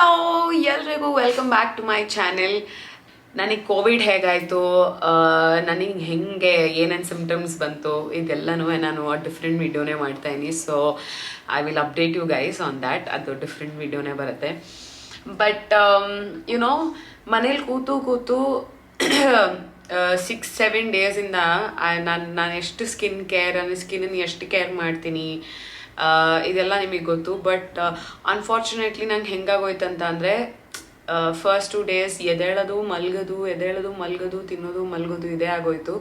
Hello ಎಲ್ರಿಗೂ welcome back to my channel. ನನಗೆ covid ಹೇಗಾಯಿತು, ನನಗೆ ಹೆಂಗೆ ಏನೇನು ಸಿಮ್ಟಮ್ಸ್ ಬಂತು ಇದೆಲ್ಲನೂ ನಾನು ಡಿಫ್ರೆಂಟ್ ವಿಡಿಯೋನೇ ಮಾಡ್ತಾಯಿದ್ದೀನಿ. So I will update you guys on that. ಅದು ಡಿಫ್ರೆಂಟ್ ವಿಡಿಯೋನೇ ಬರುತ್ತೆ. ಬಟ್ ಯುನೋ ಮನೇಲಿ ಕೂತು 6-7 ಡೇಸಿಂದ ನಾನು ಎಷ್ಟು ಸ್ಕಿನ್ನನ್ನು ಎಷ್ಟು ಕೇರ್ ಮಾಡ್ತೀನಿ ಇದೆಲ್ಲ ನಿಮಗೆ ಗೊತ್ತು. ಬಟ್ ಅನ್ಫಾರ್ಚುನೇಟ್ಲಿ ನಂಗೆ ಹೆಂಗಾಗೋಯ್ತು ಅಂತ ಅಂದರೆ ಫಸ್ಟ್ 2 ಡೇಸ್ ಎದ್ದೇಳೋದು ಮಲ್ಗೋದು ತಿನ್ನೋದು ಮಲ್ಗೋದು ಇದೇ ಆಗೋಯ್ತು.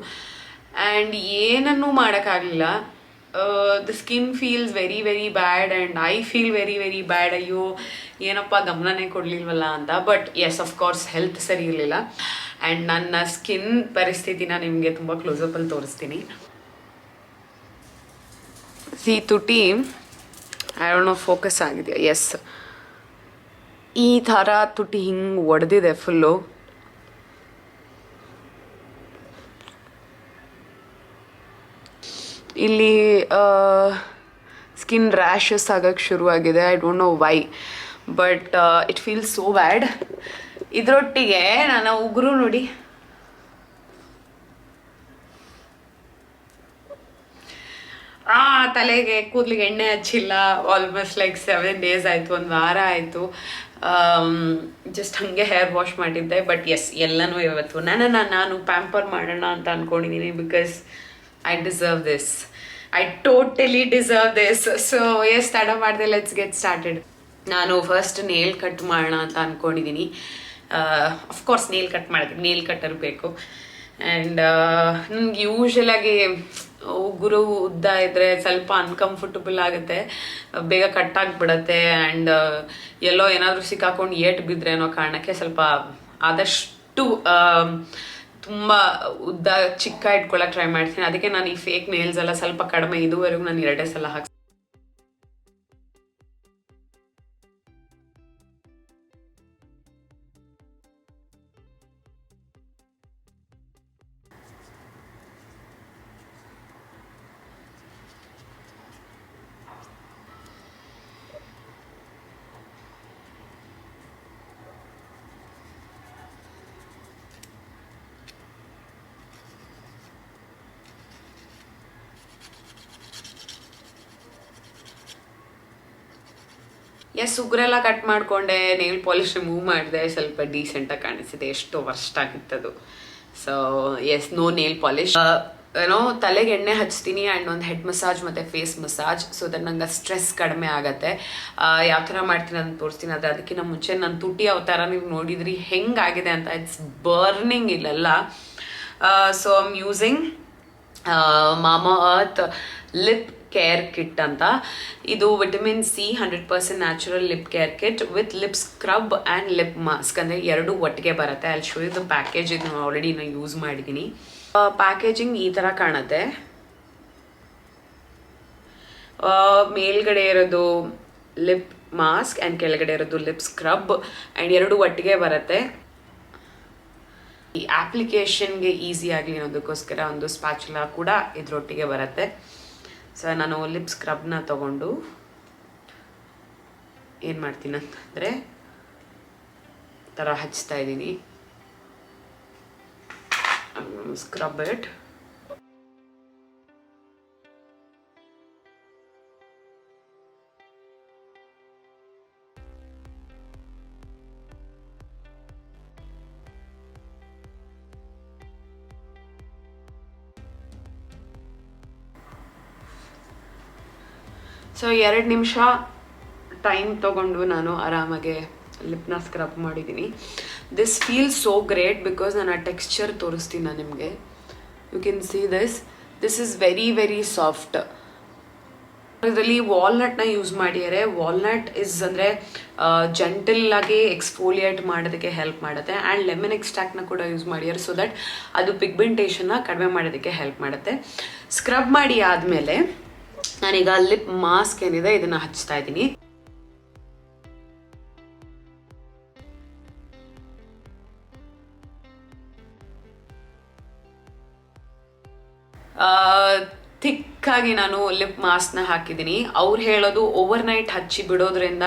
ಆ್ಯಂಡ್ ಏನನ್ನೂ ಮಾಡೋಕ್ಕಾಗಲಿಲ್ಲ. The skin feels very very bad and I feel very very bad. ಅಯ್ಯೋ ಏನಪ್ಪ ಗಮನನೇ ಕೊಡಲಿಲ್ವಲ್ಲ ಅಂತ. ಬಟ್ ಎಸ್ ಅಫ್ಕೋರ್ಸ್ ಹೆಲ್ತ್ ಸರಿ ಇರಲಿಲ್ಲ. ಆ್ಯಂಡ್ ನನ್ನ ಸ್ಕಿನ್ ಪರಿಸ್ಥಿತಿನ ನಿಮಗೆ ತುಂಬ ಕ್ಲೋಸಪ್ಪಲ್ಲಿ ತೋರಿಸ್ತೀನಿ. ಈ ತುಟಿ ಐ ಡೋಂಟ್ ನೋ ಫೋಕಸ್ ಆಗಿದೆಯಾ, ಎಸ್ ಈ ಥರ ತುಟಿ ಹಿಂಗೆ ಒಡೆದಿದೆ ಫುಲ್ಲು. ಇಲ್ಲಿ ಸ್ಕಿನ್ ರ್ಯಾಷಸ್ ಆಗಕ್ಕೆ ಶುರುವಾಗಿದೆ. I don't know why but it feels so ಬ್ಯಾಡ್. ಇದರೊಟ್ಟಿಗೆ ನನ್ನ ಉಗುರು ನೋಡಿ, ತಲೆಗೆ ಕೂದಲಿಗೆ ಎಣ್ಣೆ ಹಚ್ಚಿಲ್ಲ. ಆಲ್ಮೋಸ್ಟ್ ಲೈಕ್ 7 ಡೇಸ್ ಆಯಿತು, 1 ವಾರ ಆಯಿತು. ಜಸ್ಟ್ ಹಾಗೆ ಹೇರ್ ವಾಶ್ ಮಾಡಿದ್ದೆ. ಬಟ್ ಎಸ್ ಎಲ್ಲನೂ ಇವತ್ತು ನಾನು ಪ್ಯಾಂಪರ್ ಮಾಡೋಣ ಅಂತ ಅಂದ್ಕೊಂಡಿದ್ದೀನಿ. Because I deserve this, I totally deserve this. So yes ತಡ ಮಾಡಿದೆ, ಲೆಟ್ಸ್ ಗೆಟ್ ಸ್ಟಾರ್ಟೆಡ್. ನಾನು ಫಸ್ಟ್ ನೇಲ್ ಕಟ್ ಮಾಡೋಣ ಅಂತ ಅಂದ್ಕೊಂಡಿದ್ದೀನಿ. ಅಫ್ಕೋರ್ಸ್ ನೇಲ್ ಕಟ್ ಮಾಡೋದಕ್ಕೆ ನೇಲ್ ಕಟ್ಟರ್ ಬೇಕು. ಆ್ಯಂಡ್ ನನಗೆ ಯೂಶ್ವಲಾಗಿ ಉಗುರು ಉದ್ದ ಇದ್ದರೆ ಸ್ವಲ್ಪ ಅನ್ಕಂಫರ್ಟಬಲ್ ಆಗುತ್ತೆ, ಬೇಗ ಕಟ್ಟಾಗಿಬಿಡತ್ತೆ. ಆ್ಯಂಡ್ ಎಲ್ಲೋ ಏನಾದರೂ ಸಿಕ್ಕಾಕೊಂಡು ಏಟು ಬಿದ್ದರೆ ಅನ್ನೋ ಕಾರಣಕ್ಕೆ ಸ್ವಲ್ಪ ಆದಷ್ಟು ತುಂಬ ಉದ್ದ ಚಿಕ್ಕ ಇಟ್ಕೊಳ್ಳೋಕೆ ಟ್ರೈ ಮಾಡ್ತೀನಿ. ಅದಕ್ಕೆ ನಾನು ಈ ಫೇಕ್ ನೇಲ್ಸ್ ಎಲ್ಲ ಸ್ವಲ್ಪ ಕಡಿಮೆ, ಇದುವರೆಗೂ ನಾನು 2 ಸಲ ಹಾಕ್ಸಿ. ಎಸ್ ಉಗುರೆಲ್ಲ ಕಟ್ ಮಾಡಿಕೊಂಡೆ, ನೇಲ್ ಪಾಲಿಶ್ ರಿಮೂವ್ ಮಾಡಿದೆ, ಸ್ವಲ್ಪ ಡೀಸೆಂಟಾಗಿ ಕಾಣಿಸಿದೆ. ಎಷ್ಟು ವರ್ಷ ಆಗಿತ್ತದು. So yes no nail polish. ಏನೋ ತಲೆಗೆ ಎಣ್ಣೆ ಹಚ್ತೀನಿ ಆ್ಯಂಡ್ ಒಂದು ಹೆಡ್ ಮಸಾಜ್ ಮತ್ತು ಫೇಸ್ ಮಸಾಜ್. ಸೊ ದಟ್ ನಂಗೆ ಸ್ಟ್ರೆಸ್ ಕಡಿಮೆ ಆಗುತ್ತೆ. ಯಾವ ಥರ ಮಾಡ್ತೀನಿ ಅಂತ ತೋರಿಸ್ತೀನಿ. ಅದಕ್ಕಿಂತ ಮುಂಚೆ ನನ್ನ ತುಟಿ ಯಾವ ಥರ ನೀವು ನೋಡಿದ್ರಿ ಹೆಂಗಾಗಿದೆ ಅಂತ. ಇಟ್ಸ್ ಬರ್ನಿಂಗ್ ಇಲ್ಲೆಲ್ಲ. ಸೊ ಐ ಆಮ್ ಯೂಸಿಂಗ್ ಮಾಮಾ ಅರ್ತ್ ಲಿಪ್ ಕೇರ್ ಕಿಟ್ ಅಂತ. ಇದು vitamin C 100% natural lip care kit with lip scrub and lip mask. ಅಂದರೆ 2 ಒಟ್ಟಿಗೆ ಬರುತ್ತೆ. ಅಲ್ಲಿ ಶೋ ಇದು ಪ್ಯಾಕೇಜ್. ಇದು ಆಲ್ರೆಡಿ ನಾನು ಯೂಸ್ ಮಾಡಿದ್ದೀನಿ. ಪ್ಯಾಕೇಜಿಂಗ್ ಈ ಥರ ಕಾಣುತ್ತೆ. ಮೇಲ್ಗಡೆ ಇರೋದು ಲಿಪ್ ಮಾಸ್ಕ್ ಆ್ಯಂಡ್ ಕೆಳಗಡೆ ಇರೋದು ಲಿಪ್ ಸ್ಕ್ರಬ್ ಆ್ಯಂಡ್ 2 ಒಟ್ಟಿಗೆ ಬರುತ್ತೆ. ಈ ಅಪ್ಲಿಕೇಶನ್ಗೆ ಈಸಿ ಆಗಲಿ ಅನ್ನೋದಕ್ಕೋಸ್ಕರ ಒಂದು ಸ್ಪ್ಯಾಚುಲಾ ಕೂಡ ಇದರೊಟ್ಟಿಗೆ ಬರುತ್ತೆ. ಸೊ ನಾನು ಲಿಪ್ ಸ್ಕ್ರಬ್ನ ತೊಗೊಂಡು ಏನು ಮಾಡ್ತೀನಿ ಅಂತಂದರೆ ಈ ಥರ ಹಚ್ತಾ ಇದ್ದೀನಿ. Scrub it. ಸೊ 2 ನಿಮಿಷ ಟೈಮ್ ತೊಗೊಂಡು ನಾನು ಆರಾಮಾಗೆ ಲಿಪ್ನ ಸ್ಕ್ರಬ್ ಮಾಡಿದ್ದೀನಿ. This feel so great because ನಾನು ಆ ಟೆಕ್ಸ್ಚರ್ ತೋರಿಸ್ತೀನಿ ನಾನು ನಿಮಗೆ. You can see this is very very soft. ಇದರಲ್ಲಿ ವಾಲ್ನಟ್ನ ಯೂಸ್ ಮಾಡಿದ್ದಾರೆ. ವಾಲ್ನಟ್ ಇಸ್ ಅಂದರೆ ಜೆಂಟಲ್ ಎಕ್ಸ್ಫೋಲಿಯೇಟ್ ಮಾಡೋದಕ್ಕೆ ಹೆಲ್ಪ್ ಮಾಡುತ್ತೆ. ಆ್ಯಂಡ್ ಲೆಮನ್ ಎಕ್ಸ್ಟ್ರಾಕ್ಟ್ನ ಕೂಡ ಯೂಸ್ ಮಾಡಿದ್ದಾರೆ. ಸೊ ದಟ್ ಅದು ಪಿಗ್ಮೆಂಟೇಷನ್ನ ಕಡಿಮೆ ಮಾಡೋದಕ್ಕೆ ಹೆಲ್ಪ್ ಮಾಡುತ್ತೆ. ಸ್ಕ್ರಬ್ ಮಾಡಿ ಆದಮೇಲೆ ನಾನೀಗ ಲಿಪ್ ಮಾಸ್ಕ್ ಏನಿದೆ ಇದನ್ನು ಹಚ್ತಾ ಇದ್ದೀನಿ. ಥಿಕ್ ಕ್ವಿಕ್ಕಾಗಿ ನಾನು ಲಿಪ್ ಮಾಸ್ಕ್ನ ಹಾಕಿದ್ದೀನಿ. ಅವ್ರು ಹೇಳೋದು ಓವರ್ ನೈಟ್ ಹಚ್ಚಿ ಬಿಡೋದ್ರಿಂದ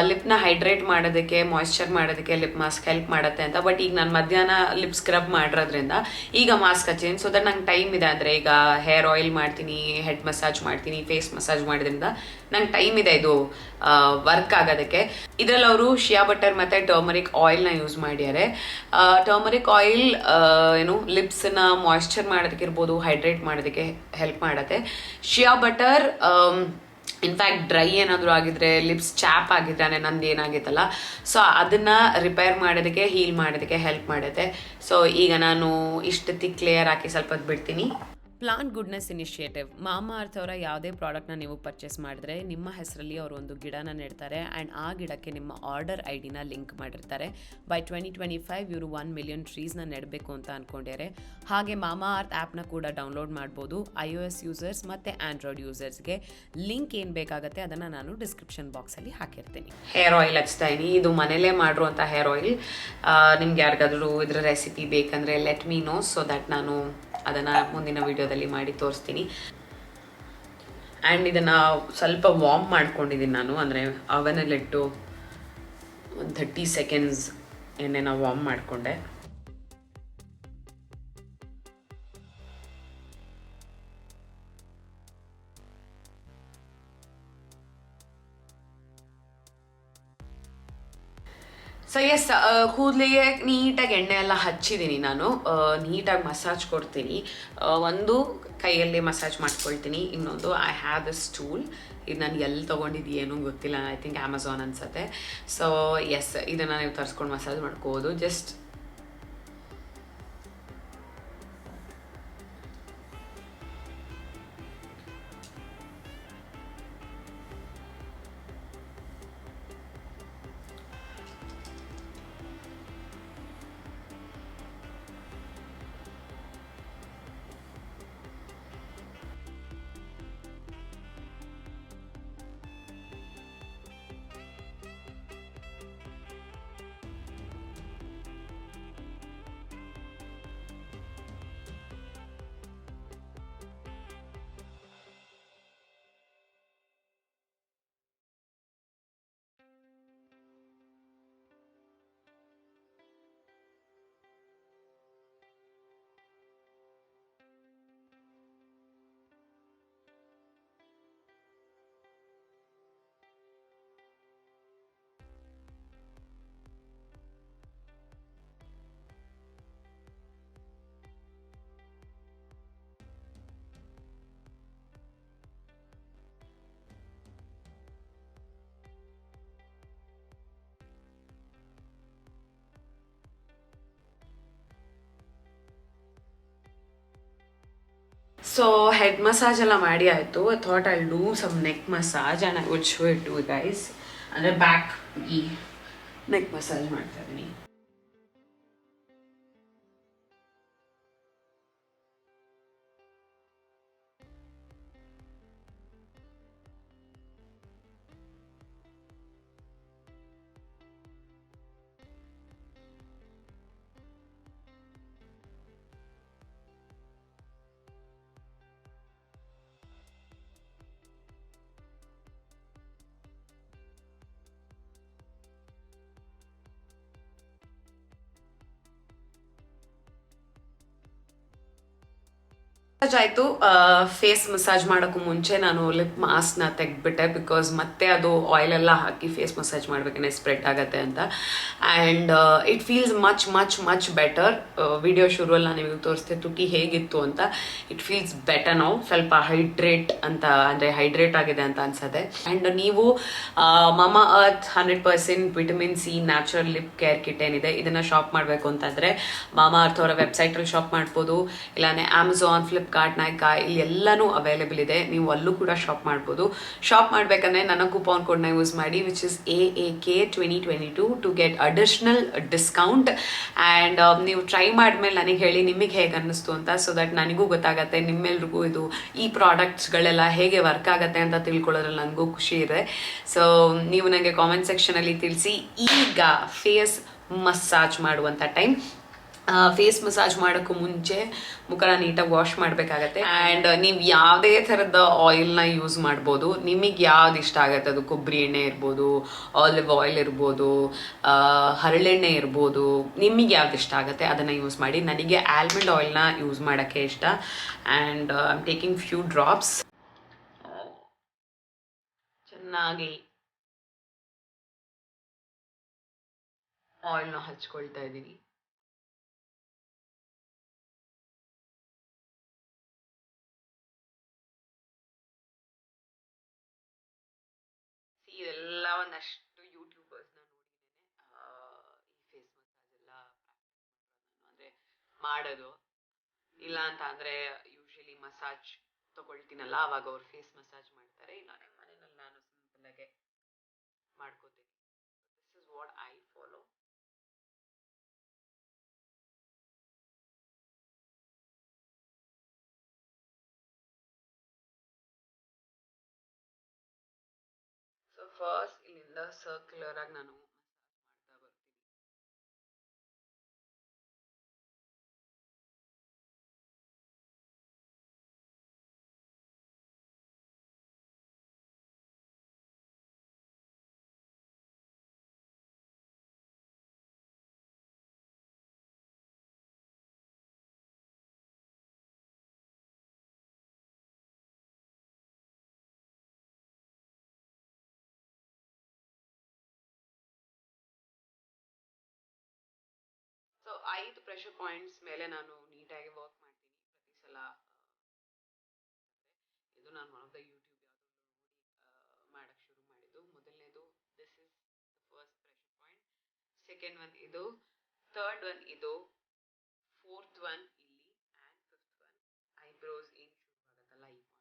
ಲಿಪ್ನ ಹೈಡ್ರೇಟ್ ಮಾಡೋದಕ್ಕೆ, ಮಾಯ್ಶ್ಚರ್ ಮಾಡೋದಕ್ಕೆ ಲಿಪ್ ಮಾಸ್ಕ್ ಹೆಲ್ಪ್ ಮಾಡುತ್ತೆ ಅಂತ. ಬಟ್ ಈಗ ನಾನು ಮಧ್ಯಾಹ್ನ ಲಿಪ್ ಸ್ಕ್ರಬ್ ಮಾಡಿರೋದ್ರಿಂದ ಈಗ ಮಾಸ್ಕ್ ಹಚ್ಚಿದ್ದೀನಿ. ಸೊ ದಟ್ ನಂಗೆ ಟೈಮ್ ಇದೆ. ಅಂದರೆ ಈಗ ಹೇರ್ ಆಯಿಲ್ ಮಾಡ್ತೀನಿ, ಹೆಡ್ ಮಸಾಜ್ ಮಾಡ್ತೀನಿ, ಫೇಸ್ ಮಸಾಜ್ ಮಾಡೋದ್ರಿಂದ ನಂಗೆ ಟೈಮ್ ಇದೆ ಇದು ವರ್ಕ್ ಆಗೋದಕ್ಕೆ. ಇದರಲ್ಲಿ ಅವರು ಶಿಯಾ ಬಟರ್ ಮತ್ತು ಟರ್ಮರಿಕ್ ಆಯಿಲ್ನ ಯೂಸ್ ಮಾಡ್ಯಾರೆ. ಟರ್ಮರಿಕ್ ಆಯಿಲ್ ಏನು ಲಿಪ್ಸ್ನ ಮಾಯ್ಶ್ಚರ್ ಮಾಡೋದಕ್ಕೆ ಇರ್ಬೋದು, ಹೈಡ್ರೇಟ್ ಮಾಡೋದಕ್ಕೆ ಹೆಲ್ಪ್ ಮಾಡುತ್ತೆ. ಶಿಯಾ ಬಟರ್ ಇನ್ಫ್ಯಾಕ್ಟ್ ಡ್ರೈ ಏನಾದರೂ ಆಗಿದ್ರೆ, ಲಿಪ್ಸ್ ಚಾಪ್ ಆಗಿದ್ರೆ, ನಂದು ಏನಾಗಿತ್ತಲ್ಲ, ಸೊ ಅದನ್ನು ರಿಪೇರ್ ಮಾಡೋದಕ್ಕೆ, ಹೀಲ್ ಮಾಡೋದಕ್ಕೆ ಹೆಲ್ಪ್ ಮಾಡುತ್ತೆ. ಸೊ ಈಗ ನಾನು ಇಷ್ಟು ತಿಕ್ ಲೇಯರ್ ಹಾಕಿ ಸ್ವಲ್ಪ ಹೊತ್ತು ಬಿಡ್ತೀನಿ. ಪ್ಲಾಂಟ್ ಗುಡ್ನೆಸ್ ಇನಿಷಿಯೇಟಿವ್ ಮಾಮಾ ಅರ್ತ್ ಅವರ ಯಾವುದೇ ಪ್ರಾಡಕ್ಟ್ನ ನೀವು ಪರ್ಚೇಸ್ ಮಾಡಿದ್ರೆ ನಿಮ್ಮ ಹೆಸರಲ್ಲಿ ಅವರು ಒಂದು ಗಿಡನ ನೆಡ್ತಾರೆ ಆ್ಯಂಡ್ ಆ ಗಿಡಕ್ಕೆ ನಿಮ್ಮ ಆರ್ಡರ್ ಐಡಿನ ಲಿಂಕ್ ಮಾಡಿರ್ತಾರೆ. ಬೈ 2025 ಇವರು 1 ಮಿಲಿಯನ್ ಟ್ರೀಸ್ನ ನೆಡಬೇಕು ಅಂತ ಅಂದ್ಕೊಂಡಿದ್ದಾರೆ. ಹಾಗೆ ಮಾಮಾ ಅರ್ತ್ ಆ್ಯಪ್ನ ಕೂಡ ಡೌನ್ಲೋಡ್ ಮಾಡ್ಬೋದು iOS ಯೂಸರ್ಸ್ ಮತ್ತು ಆಂಡ್ರಾಯ್ಡ್ ಯೂಸರ್ಸ್ಗೆ. ಲಿಂಕ್ ಏನು ಬೇಕಾಗುತ್ತೆ ಅದನ್ನು ನಾನು ಡಿಸ್ಕ್ರಿಪ್ಷನ್ ಬಾಕ್ಸಲ್ಲಿ ಹಾಕಿರ್ತೀನಿ. ಹೇರ್ ಆಯಿಲ್ ಹಚ್ತಾ ಇದೀನಿ. ಇದು ಮನೇಲೇ ಮಾಡಿರುವಂಥ ಹೇರ್ ಆಯಿಲ್. ನಿಮ್ಗೆ ಯಾರಿಗಾದ್ರೂ ಇದರ ರೆಸಿಪಿ ಬೇಕಂದರೆ let me know, so that ನಾನು ಅದನ್ನು ಮುಂದಿನ ವಿಡಿಯೋದಲ್ಲಿ ಮಾಡಿ ತೋರಿಸ್ತೀನಿ. ಆ್ಯಂಡ್ ಇದನ್ನು ಸ್ವಲ್ಪ ವಾರ್ಮ್ ಮಾಡ್ಕೊಂಡಿದ್ದೀನಿ ನಾನು. ಅಂದರೆ ಅವನಲ್ಲಿಟ್ಟು ಒಂದು 30 ಸೆಕೆಂಡ್ಸ್ ಎಣ್ಣೆನ ವಾರ್ಮ್ ಮಾಡಿಕೊಂಡೆ. ಸೊ ಎಸ್, ಕೂದಲಿಗೆ ನೀಟಾಗಿ ಎಣ್ಣೆ ಎಲ್ಲ ಹಚ್ಚಿದ್ದೀನಿ ನಾನು. ನೀಟಾಗಿ ಮಸಾಜ್ ಕೊಡ್ತೀನಿ. ಒಂದು ಕೈಯಲ್ಲಿ ಮಸಾಜ್ ಮಾಡ್ಕೊಳ್ತೀನಿ, ಇನ್ನೊಂದು ಐ ಹ್ಯಾವ್ ದಿಸ್ ಟೂಲ್. ಇದು ನಾನು ಎಲ್ಲಿ ತೊಗೊಂಡಿದ್ದು ಗೊತ್ತಿಲ್ಲ, ಐ ಥಿಂಕ್ ಅಮೆಝಾನ್ ಅನ್ಸುತ್ತೆ. ಸೊ ಎಸ್, ಇದನ್ನು ನೀವು ತರಿಸ್ಕೊಂಡು ಮಸಾಜ್ ಮಾಡ್ಕೋಬೋದು. ಜಸ್ಟ್ ಸೊ ಹೆಡ್ ಮಸಾಜ್ ಎಲ್ಲ ಮಾಡಿ ಆಯಿತು. I thought I do some neck massage and I would show it to guys. ಅಂದರೆ ಬ್ಯಾಕ್ ಈ ನೆಕ್ ಮಸಾಜ್ ಮಾಡ್ತಾ ಇದ್ದೀನಿ. ಆಯಿತು. ಫೇಸ್ ಮಸಾಜ್ ಮಾಡೋಕ್ಕೂ ಮುಂಚೆ ನಾನು ಲಿಪ್ ಮಾಸ್ಕ್ನ ತೆಗೆದ್ಬಿಟ್ಟೆ, ಬಿಕಾಸ್ ಮತ್ತೆ ಅದು ಆಯಿಲ್ ಎಲ್ಲ ಹಾಕಿ ಫೇಸ್ ಮಸಾಜ್ ಮಾಡ್ಬೇಕಂದ್ರೆ ಸ್ಪ್ರೆಡ್ ಆಗುತ್ತೆ ಅಂತ. And it feels much much much better. Video ಶುರುವಲ್ಲಿ ನಾನು ನಿಮಗೆ ತೋರಿಸ್ತೆ ತುಟಿ ಹೇಗಿತ್ತು ಅಂತ. ಇಟ್ ಫೀಲ್ಸ್ ಬೆಟರ್ ನಾವು. ಸ್ವಲ್ಪ ಹೈಡ್ರೇಟ್ ಅಂತ, ಅಂದರೆ ಹೈಡ್ರೇಟ್ ಆಗಿದೆ ಅಂತ ಅನ್ಸುತ್ತೆ. ಆ್ಯಂಡ್ ನೀವು ಮಾಮಾ earth 100% vitamin C natural lip care kit ಏನಿದೆ ಇದನ್ನು ಶಾಪ್ ಮಾಡಬೇಕು ಅಂತಂದರೆ ಮಾಮಾ ಅರ್ತ್ ಅವರ ವೆಬ್ಸೈಟಲ್ಲಿ ಶಾಪ್ ಮಾಡ್ಬೋದು, ಇಲ್ಲಾಂದರೆ ಅಮೆಝಾನ್, ಫ್ಲಿಪ್ಕಾರ್ಟ್, ನೈಕಾ ಇಲ್ಲಿ ಎಲ್ಲನೂ ಅವೈಲೇಬಲ್ ಇದೆ. ನೀವು ಅಲ್ಲೂ ಕೂಡ ಶಾಪ್ ಮಾಡ್ಬೋದು. ಶಾಪ್ ಮಾಡಬೇಕಂದ್ರೆ ನನ್ನ ಕೂಪನ್ ಕೋಡ್ನ ಯೂಸ್ ಮಾಡಿ, which is AAK2022 to get additional discount. And ನೀವು ಟ್ರೈ ಮಾಡಿದ್ಮೇಲೆ ನನಗೆ ಹೇಳಿ ನಿಮಗೆ ಹೇಗೆ ಅನ್ನಿಸ್ತು ಅಂತ, ಸೊ ದಟ್ ನನಗೂ ಗೊತ್ತಾಗತ್ತೆ, ನಿಮ್ಮೆಲ್ರಿಗೂ ಇದು ಈ ಪ್ರಾಡಕ್ಟ್ಸ್ಗಳೆಲ್ಲ ಹೇಗೆ ವರ್ಕ್ ಆಗುತ್ತೆ ಅಂತ ತಿಳ್ಕೊಳ್ಳೋದ್ರಲ್ಲಿ ನನಗೂ ಖುಷಿ ಇದೆ. ಸೊ ನೀವು ನನಗೆ ಕಾಮೆಂಟ್ ಸೆಕ್ಷನಲ್ಲಿ ತಿಳಿಸಿ. ಈಗ ಫೇಸ್ ಮಸಾಜ್ ಮಾಡುವಂಥ ಟೈಮ್. ಫೇಸ್ ಮಸಾಜ್ ಮಾಡೋಕ್ಕೂ ಮುಂಚೆ ಮುಖನ ನೀಟಾಗಿ ವಾಶ್ ಮಾಡಬೇಕಾಗತ್ತೆ. ಆ್ಯಂಡ್ ನೀವು ಯಾವುದೇ ಥರದ ಆಯಿಲ್ನ ಯೂಸ್ ಮಾಡ್ಬೋದು. ನಿಮಗೆ ಯಾವ್ದು ಇಷ್ಟ ಆಗುತ್ತೆ, ಅದು ಕೊಬ್ಬರಿ ಎಣ್ಣೆ ಇರ್ಬೋದು, ಆಲಿವ್ ಆಯಿಲ್ ಇರ್ಬೋದು, ಹರಳೆಣ್ಣೆ ಇರ್ಬೋದು, ನಿಮಗೆ ಯಾವ್ದು ಇಷ್ಟ ಆಗುತ್ತೆ ಅದನ್ನು ಯೂಸ್ ಮಾಡಿ. ನನಗೆ ಆಲ್ಮಂಡ್ ಆಯಿಲ್ನ ಯೂಸ್ ಮಾಡೋಕ್ಕೆ ಇಷ್ಟ. And I am taking few drops. ಚೆನ್ನಾಗಿ ಆಯಿಲ್ನ ಹಚ್ಕೊಳ್ತಾ ಇದ್ದೀನಿ. ಇದೆಲ್ಲ ಒಂದಷ್ಟು ಯೂಟ್ಯೂಬರ್ಸ್ನ ನೋಡಿದ್ದೇನೆ, ಈ ಫೇಸ್ ಮಸಾಜ್ ಎಲ್ಲ ಅಂದರೆ ಮಾಡೋದು. ಇಲ್ಲ ಅಂತ ಅಂದರೆ ಯೂಶಲಿ ಮಸಾಜ್ ತಗೊಳ್ತೀನಲ್ಲ, ಅವಾಗ ಅವ್ರು ಫೇಸ್ ಮಸಾಜ್ ಮಾಡ್ತಾರೆ. ಇಲ್ಲ ಮನೆಯಲ್ಲಿ ನಾನು ಸಿಂಪಲ್ಲಾಗೆ ಮಾಡ್ಕೋತೀನಿ. This is what I follow. So first ಇಲ್ಲಿಂದ ಸರ್ಕ್ಯುಲರ್ ಆಗಿ ನಾನು ಮಾಡ್ತಾ ಬರ್ತೀನಿ. ಸೊ 5 ಪ್ರೆಷರ್ ಪಾಯಿಂಟ್ಸ್ ಮೇಲೆ ನಾನು ನೀಟಾಗಿ ವರ್ಕ್ ಮಾಡ್ತೀನಿ ಪ್ರತಿ ಸಲ. ಇದು ನಾನು ಒನ್ ಆಫ್ ದ ಯೂಟ್ಯೂಬ್ ಯಾವುದೋ ಮಾಡೋಕ್ಕೆ ಶುರು ಮಾಡಿದ್ದು. ಮೊದಲನೇದು this is the first pressure point. Second one ಇದು, ಥರ್ಡ್ ಒನ್ ಇದು, ಫೋರ್ತ್ ಒನ್ ಇಲ್ಲಿ, ಆ್ಯಂಡ್ ಫಿಫ್ತ್ ಒನ್ ಐಬ್ರೋಸ್ ಏನು ಶುರುವಾಗುತ್ತಲ್ಲ ಈ ಪಾಯಿಂಟ್.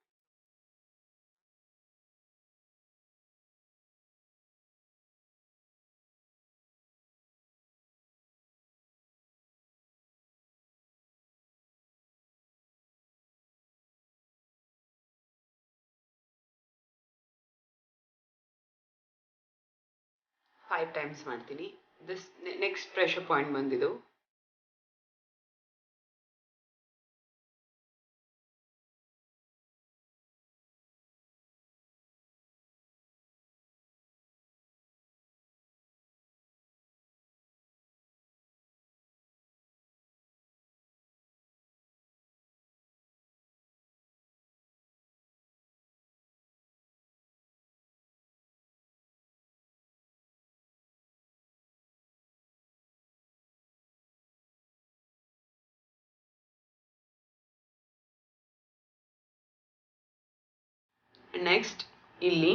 5 ಟೈಮ್ಸ್ ಮಾಡ್ತೀನಿ. ದಿಸ್ ನೆಕ್ಸ್ಟ್ ಪ್ರೆಷರ್ ಪಾಯಿಂಟ್ ಬಂದಿದ್ದು ನೆಕ್ಸ್ಟ್ ಇಲ್ಲಿ,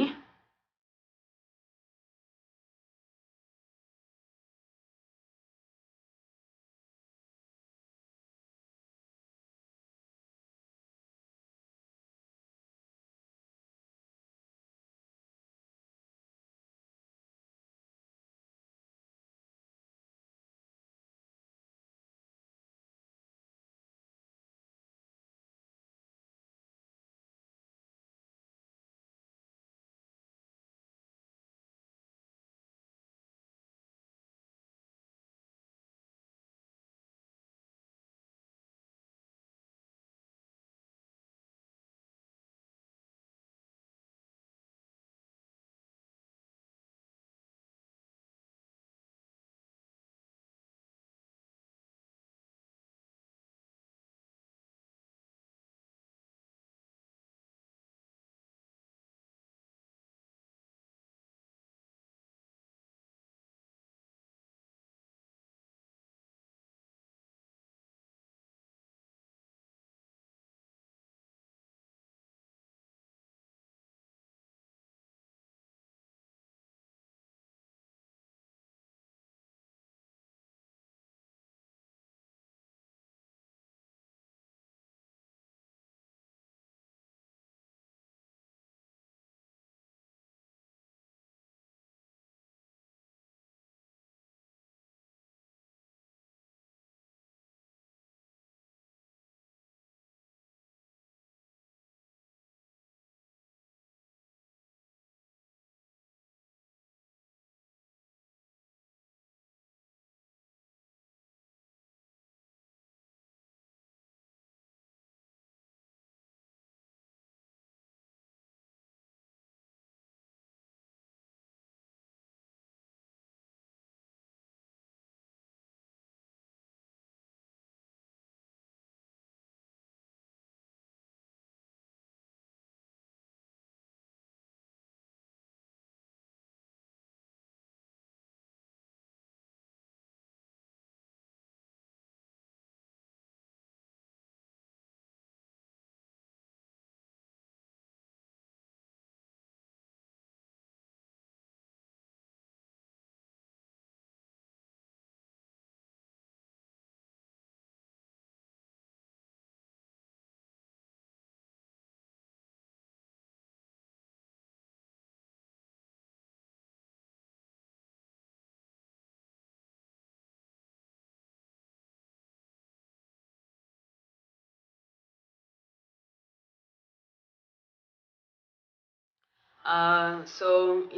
ಸೊ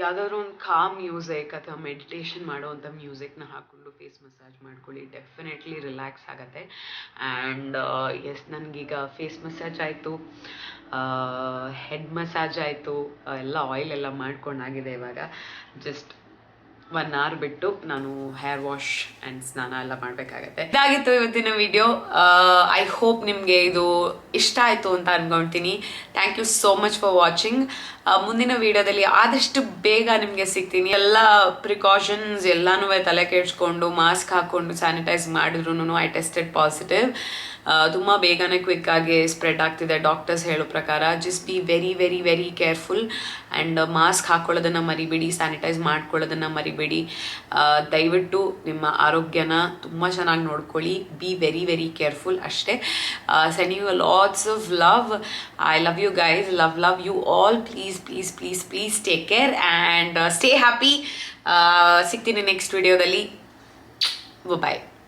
ಯಾವುದಾದ್ರೂ ಒಂದು ಕಾಮ್ ಮ್ಯೂಸಿಕ್ ಅಥವಾ ಮೆಡಿಟೇಷನ್ ಮಾಡೋವಂಥ ಮ್ಯೂಸಿಕ್ನ ಹಾಕ್ಕೊಂಡು ಫೇಸ್ ಮಸಾಜ್ ಮಾಡ್ಕೊಳ್ಳಿ, ಡೆಫಿನೆಟ್ಲಿ ರಿಲ್ಯಾಕ್ಸ್ ಆಗುತ್ತೆ. ಆ್ಯಂಡ್ ಎಸ್, ನನಗೀಗ ಫೇಸ್ ಮಸಾಜ್ ಆಯಿತು, ಹೆಡ್ ಮಸಾಜ್ ಆಯಿತು, ಎಲ್ಲ ಆಯಿಲ್ ಎಲ್ಲ ಮಾಡ್ಕೊಂಡಾಗಿದೆ. ಇವಾಗ ಜಸ್ಟ್ 1 hour ಬಿಟ್ಟು ನಾನು ಹೇರ್ ವಾಶ್ ಆ್ಯಂಡ್ ಸ್ನಾನ ಎಲ್ಲ ಮಾಡಬೇಕಾಗತ್ತೆ. ಇದಾಗಿತ್ತು ಇವತ್ತಿನ ವಿಡಿಯೋ. ಐ ಹೋಪ್ ನಿಮಗೆ ಇದು ಇಷ್ಟ ಆಯಿತು ಅಂತ ಅನ್ಕೊಳ್ತೀನಿ. Thank you so much for watching. ಮುಂದಿನ ವಿಡಿಯೋದಲ್ಲಿ ಆದಷ್ಟು ಬೇಗ ನಿಮಗೆ ಸಿಗ್ತೀನಿ. ಎಲ್ಲ ಪ್ರಿಕಾಷನ್ಸ್ ಎಲ್ಲನೂ ತಲೆ ಕೆಡಿಸ್ಕೊಂಡು ಮಾಸ್ಕ್ ಹಾಕ್ಕೊಂಡು ಸ್ಯಾನಿಟೈಸ್ ಮಾಡಿದ್ರು ಐ ಟೆಸ್ಟೆಡ್ ಪಾಸಿಟಿವ್. ತುಂಬ ಬೇಗನೆ ಕ್ವಿಕ್ ಆಗಿ ಸ್ಪ್ರೆಡ್ ಆಗ್ತಿದೆ ಡಾಕ್ಟರ್ಸ್ ಹೇಳೋ ಪ್ರಕಾರ. Just be very very very careful and mask ಹಾಕ್ಕೊಳ್ಳೋದನ್ನು ಮರಿಬೇಡಿ, ಸ್ಯಾನಿಟೈಸ್ ಮಾಡ್ಕೊಳ್ಳೋದನ್ನು ಮರಿಬೇಡಿ. ದಯವಿಟ್ಟು ನಿಮ್ಮ ಆರೋಗ್ಯನ ತುಂಬ ಚೆನ್ನಾಗಿ ನೋಡ್ಕೊಳ್ಳಿ. ಬಿ ವೆರಿ ವೆರಿ ಕೇರ್ಫುಲ್ ಅಷ್ಟೇ. Sending you lots of love. I love you guys, love you all. Please please please please take care and stay happy. ಸಿಗ್ತೀನಿ ನೆಕ್ಸ್ಟ್ ವಿಡಿಯೋದಲ್ಲಿ. ಬಾಯ್.